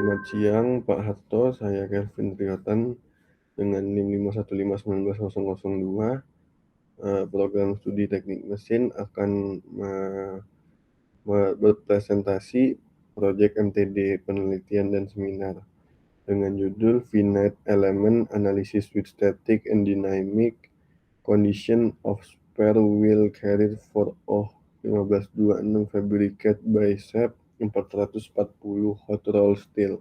Selamat siang Pak Harto, saya Kelvin Triotan dengan NIM 515190002. Program studi teknik mesin akan berpresentasi proyek MTD penelitian dan seminar dengan judul Finite Element Analysis with Static and Dynamic Condition of Spare Wheel Carrier for O1526 fabricated by SAP 440 hot roll steel.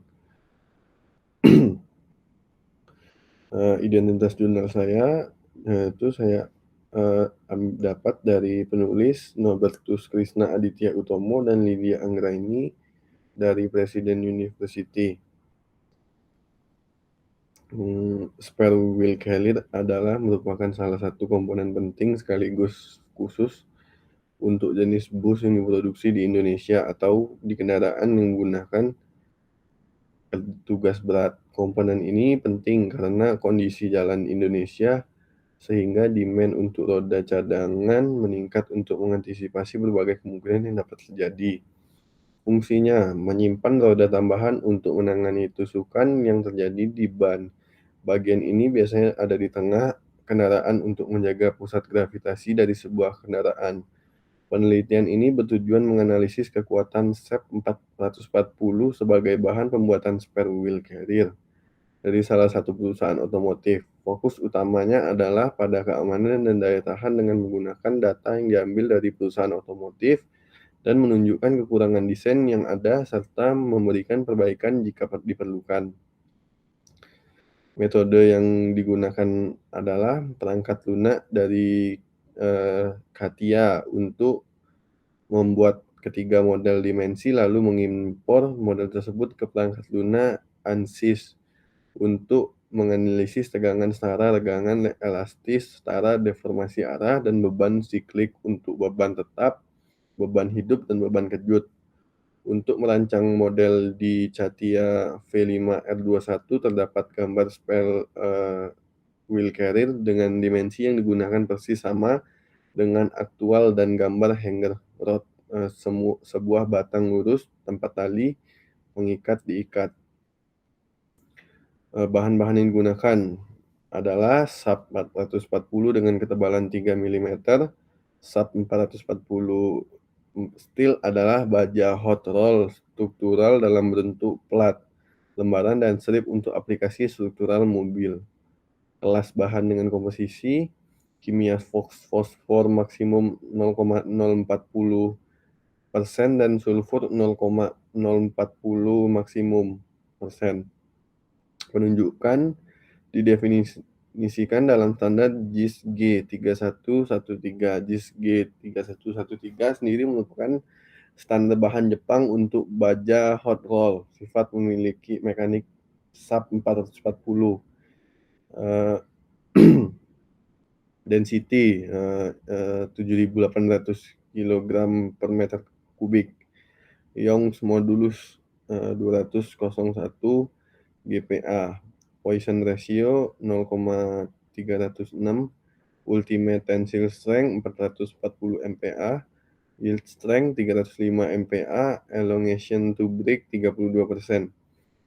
Identitas jurnal saya itu saya dapat dari penulis Norbertus Krisna Aditya Utomo dan Lydia Anggraini dari Presiden University. Spare wheel carrier adalah merupakan salah satu komponen penting sekaligus khusus untuk jenis bus yang diproduksi di Indonesia atau di kendaraan yang menggunakan tugas berat. Komponen ini penting karena kondisi jalan Indonesia sehingga demand untuk roda cadangan meningkat untuk mengantisipasi berbagai kemungkinan yang dapat terjadi. Fungsinya menyimpan roda tambahan untuk menangani tusukan yang terjadi di ban. Bagian ini biasanya ada di tengah kendaraan untuk menjaga pusat gravitasi dari sebuah kendaraan. Penelitian ini bertujuan menganalisis kekuatan SAP 440 sebagai bahan pembuatan spare wheel carrier dari salah satu perusahaan otomotif. Fokus utamanya adalah pada keamanan dan daya tahan dengan menggunakan data yang diambil dari perusahaan otomotif dan menunjukkan kekurangan desain yang ada serta memberikan perbaikan jika diperlukan. Metode yang digunakan adalah perangkat lunak dari CATIA untuk membuat ketiga model dimensi lalu mengimpor model tersebut ke perangkat lunak ANSYS untuk menganalisis tegangan setara, tegangan elastis setara, deformasi arah, dan beban siklik untuk beban tetap, beban hidup, dan beban kejut. Untuk merancang model di CATIA V5R21 terdapat gambar spare wheel carrier dengan dimensi yang digunakan persis sama dengan aktual dan gambar hanger rod, sebuah batang lurus tempat tali mengikat diikat. Bahan-bahan yang digunakan adalah SAP 440 dengan ketebalan 3 mm. SAP 440 steel adalah baja hot roll struktural dalam bentuk plat, lembaran, dan strip untuk aplikasi struktural mobil. Kelas bahan dengan komposisi kimia fosfor maksimum 0,040% dan sulfur 0,040 maksimum persen. Penunjukan didefinisikan dalam standar JIS G3113. JIS G3113 sendiri merupakan standar bahan Jepang untuk baja hot roll. Sifat memiliki mekanik SAP 440. Density 7.800 kg per meter kubik. Young's modulus 201 GPa. Poisson ratio 0,306. Ultimate tensile strength 440 MPa. Yield strength 305 MPa. Elongation to break 32%.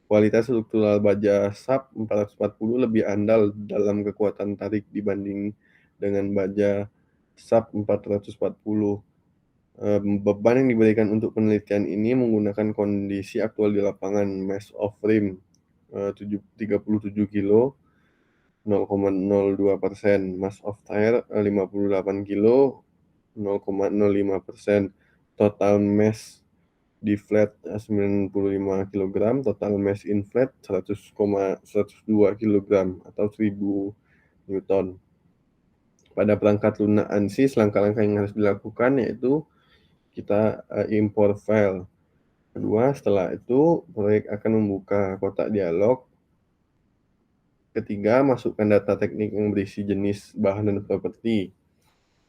Kualitas struktural baja SAP 440 lebih andal dalam kekuatan tarik dibanding dengan baja SAP 440. Beban yang diberikan untuk penelitian ini menggunakan kondisi aktual di lapangan. Mass of rim 37 kilo, 0,02%. Mass of tire 58 kilo, 0,05%. Total mass di flat 95 kg, total mass in flat 102 kg atau 1000 Newton. Pada perangkat lunak ANSYS, langkah-langkah yang harus dilakukan yaitu kita import file. Kedua, setelah itu proyek akan membuka kotak dialog. Ketiga, masukkan data teknik yang berisi jenis bahan dan properti.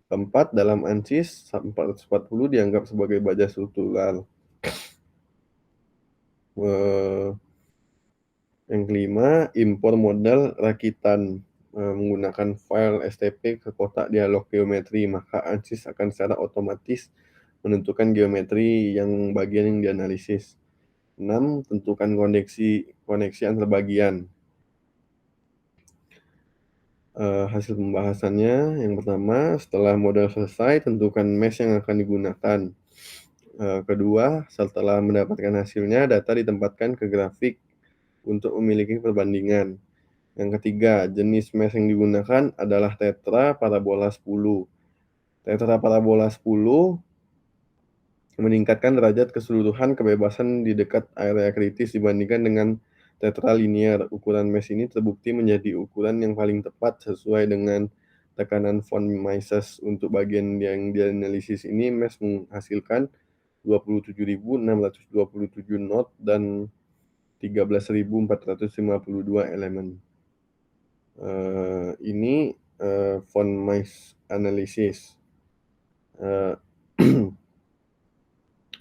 Keempat, dalam ANSYS, SAP 440 dianggap sebagai baja struktural. Yang kelima, impor model rakitan menggunakan file STP ke kotak dialog geometri, maka ANSYS akan secara otomatis menentukan geometri yang bagian yang dianalisis. 6. Tentukan koneksi antar bagian. Hasil pembahasannya, yang pertama, setelah model selesai, tentukan mesh yang akan digunakan. Kedua, setelah mendapatkan hasilnya, data ditempatkan ke grafik untuk memiliki perbandingan. Yang ketiga, jenis mesh yang digunakan adalah tetra parabola 10. Tetra parabola 10 meningkatkan derajat keseluruhan kebebasan di dekat area kritis dibandingkan dengan tetra linear. Ukuran mesh ini terbukti menjadi ukuran yang paling tepat sesuai dengan tekanan von Mises. Untuk bagian yang dianalisis ini, mesh menghasilkan 27.627 knot dan 13.452 elemen. Ini von Mises analysis.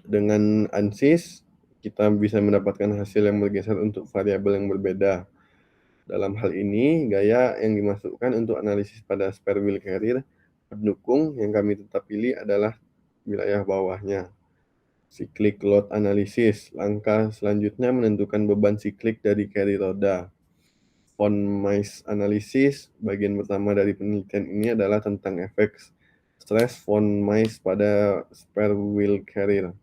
Dengan ANSYS, kita bisa mendapatkan hasil yang bergeser untuk variabel yang berbeda. Dalam hal ini, gaya yang dimasukkan untuk analisis pada spare wheel carrier pendukung yang kami tetap pilih adalah wilayah bawahnya. Cyclic load analysis. Langkah selanjutnya menentukan beban siklik dari carry roda. Von Mises analysis. Bagian pertama dari penelitian ini adalah tentang efek stres von Mises pada spare wheel carrier.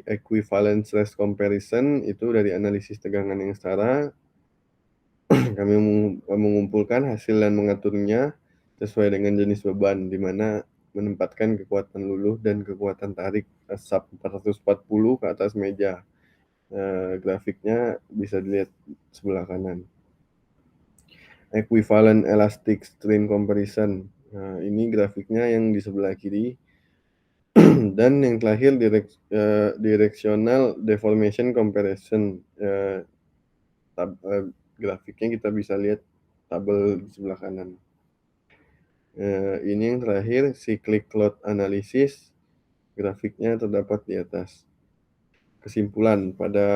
Equivalent stress comparison itu dari analisis tegangan yang setara. Kami mengumpulkan hasil dan mengaturnya sesuai dengan jenis beban, di mana menempatkan kekuatan luluh dan kekuatan tarik sub 440 ke atas meja. Grafiknya bisa dilihat sebelah kanan. Equivalent elastic strain comparison. Ini grafiknya yang di sebelah kiri. Dan yang terakhir directional deformation comparison. Grafiknya kita bisa lihat tabel di sebelah kanan. Ini yang terakhir, cyclic load analysis. Grafiknya terdapat di atas. Kesimpulan pada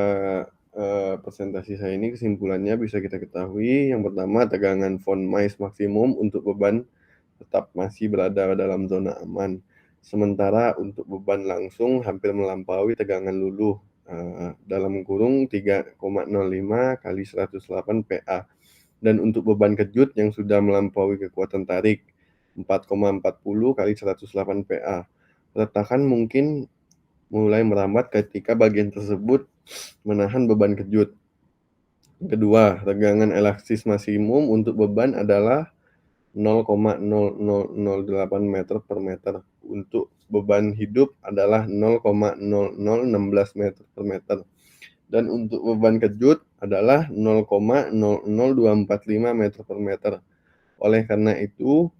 presentasi saya ini, kesimpulannya bisa kita ketahui. Yang pertama, tegangan von Mises maksimum untuk beban tetap masih berada dalam zona aman. Sementara untuk beban langsung hampir melampaui tegangan luluh, dalam kurung 3,05 kali 108 PA. Dan untuk beban kejut yang sudah melampaui kekuatan tarik 4,40 kali 108 PA. Retakan mungkin mulai merambat ketika bagian tersebut menahan beban kejut. Kedua, tegangan elastis maksimum untuk beban adalah 0,0008 meter per meter. Untuk beban hidup adalah 0,0016 meter per meter. Dan untuk beban kejut adalah 0,00245 meter per meter. Oleh karena itu,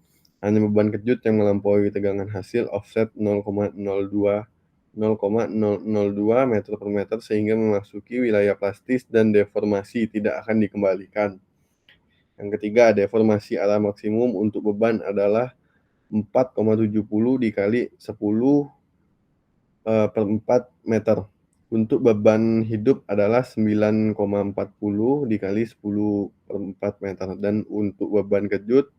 hanya beban kejut yang melampaui tegangan hasil offset 0,002 meter per meter sehingga memasuki wilayah plastis dan deformasi tidak akan dikembalikan. Yang ketiga, deformasi arah maksimum untuk beban adalah 4,70 dikali 10 per 4 meter. Untuk beban hidup adalah 9,40 dikali 10 per 4 meter. Dan untuk beban kejut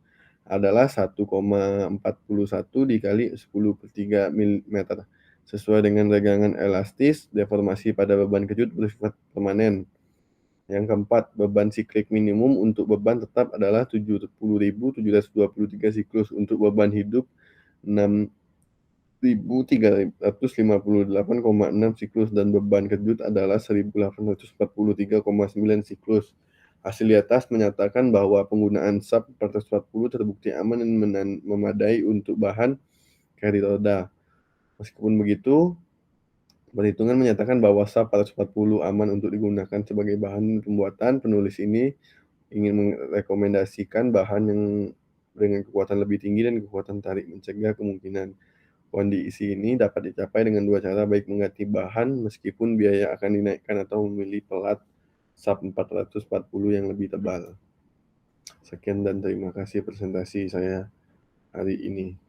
adalah 1,41 dikali 10 per 3 mm. Sesuai dengan tegangan elastis, deformasi pada beban kejut bersifat permanen. Yang keempat, beban siklik minimum untuk beban tetap adalah 70.723 siklus. Untuk beban hidup 6.358,6 siklus dan beban kejut adalah 1.843,9 siklus. Hasil di atas menyatakan bahwa penggunaan sub 440 terbukti aman dan memadai untuk bahan carry roda. Meskipun begitu, perhitungan menyatakan bahwa sub 440 aman untuk digunakan sebagai bahan pembuatan. Penulis ini ingin merekomendasikan bahan yang dengan kekuatan lebih tinggi dan kekuatan tarik, mencegah kemungkinan kondisi ini dapat dicapai dengan dua cara, baik mengganti bahan meskipun biaya akan dinaikkan atau memilih pelat sub 440 yang lebih tebal. Sekian dan terima kasih presentasi saya hari ini.